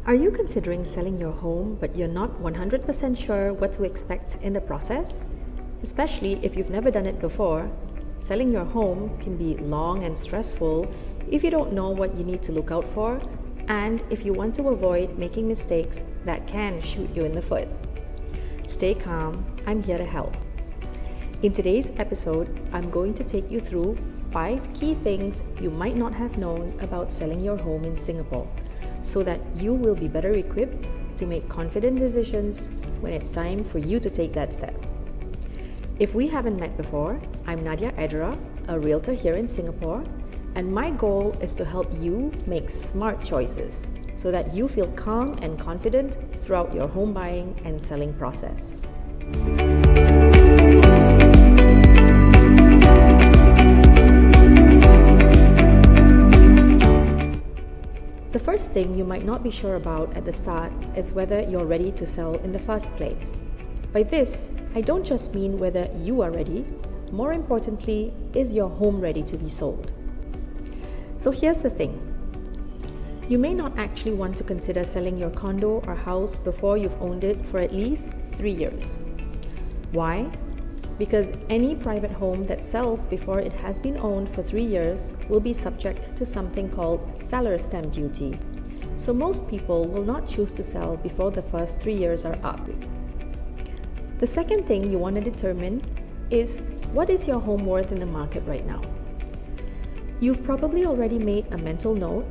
Are you considering selling your home but you're not 100% sure what to expect in the process? Especially if you've never done it before, selling your home can be long and stressful if you don't know what you need to look out for and if you want to avoid making mistakes that can shoot you in the foot. Stay calm, I'm here to help. In today's episode, I'm going to take you through 5 key things you might not have known about selling your home in Singapore, so that you will be better equipped to make confident decisions when it's time for you to take that step. If we haven't met before, I'm Nadia Edra, a realtor here in Singapore, and my goal is to help you make smart choices so that you feel calm and confident throughout your home buying and selling process. The first thing you might not be sure about at the start is whether you're ready to sell in the first place. By this, I don't just mean whether you are ready. More importantly, is your home ready to be sold? So here's the thing. You may not actually want to consider selling your condo or house before you've owned it for at least 3 years. Why? Because any private home that sells before it has been owned for 3 years will be subject to something called seller stamp duty. So most people will not choose to sell before the first 3 years are up. The second thing you want to determine is, what is your home worth in the market right now? You've probably already made a mental note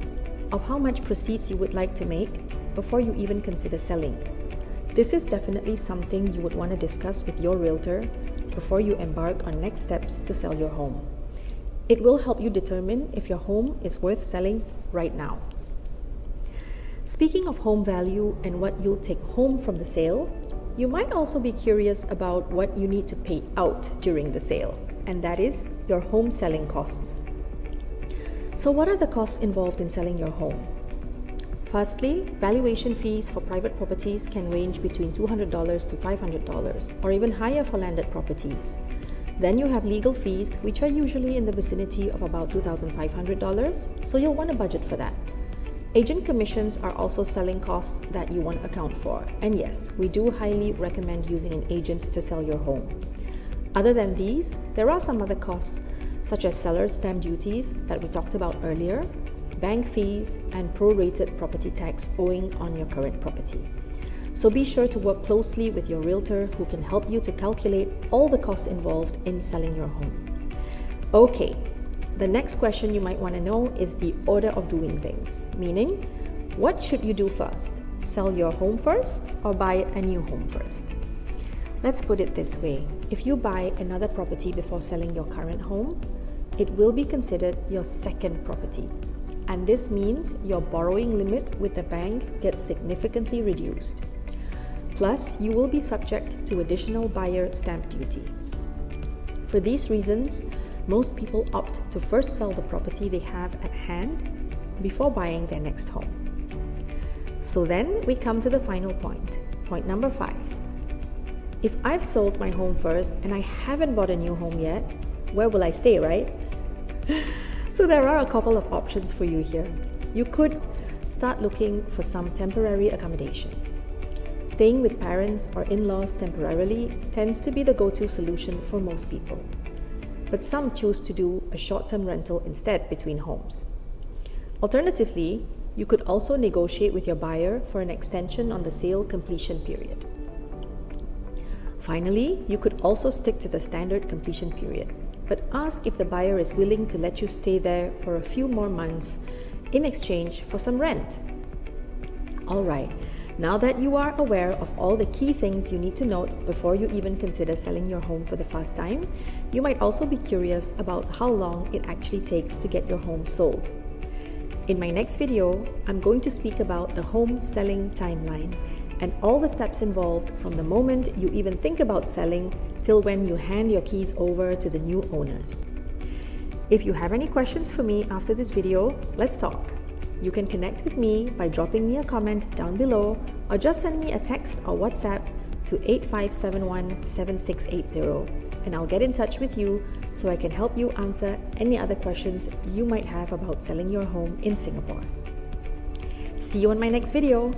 of how much proceeds you would like to make before you even consider selling. This is definitely something you would want to discuss with your realtor before you embark on next steps to sell your home. It will help you determine if your home is worth selling right now. Speaking of home value and what you'll take home from the sale, you might also be curious about what you need to pay out during the sale, and that is your home selling costs. So what are the costs involved in selling your home? Firstly, valuation fees for private properties can range between $200 to $500 or even higher for landed properties. Then you have legal fees, which are usually in the vicinity of about $2,500, so you'll want to budget for that. Agent commissions are also selling costs that you want to account for. And yes, we do highly recommend using an agent to sell your home. Other than these, there are some other costs, such as seller stamp duties that we talked about earlier, bank fees, and prorated property tax owing on your current property. So be sure to work closely with your realtor who can help you to calculate all the costs involved in selling your home. Okay, the next question you might want to know is the order of doing things, meaning, what should you do first? Sell your home first or buy a new home first? Let's put it this way. If you buy another property before selling your current home, it will be considered your second property. And this means your borrowing limit with the bank gets significantly reduced. Plus, you will be subject to additional buyer stamp duty. For these reasons, most people opt to first sell the property they have at hand before buying their next home. So then we come to the final point. Point number 5. If I've sold my home first and I haven't bought a new home yet, where will I stay, right? So there are a couple of options for you here. You could start looking for some temporary accommodation. Staying with parents or in-laws temporarily tends to be the go-to solution for most people. But some choose to do a short-term rental instead between homes. Alternatively, you could also negotiate with your buyer for an extension on the sale completion period. Finally, you could also stick to the standard completion period, but ask if the buyer is willing to let you stay there for a few more months in exchange for some rent. Alright, now that you are aware of all the key things you need to note before you even consider selling your home for the first time, you might also be curious about how long it actually takes to get your home sold. In my next video, I'm going to speak about the home selling timeline and all the steps involved from the moment you even think about selling till when you hand your keys over to the new owners. If you have any questions for me after this video, let's talk. You can connect with me by dropping me a comment down below or just send me a text or WhatsApp to 8571-7680 and I'll get in touch with you so I can help you answer any other questions you might have about selling your home in Singapore. See you on my next video.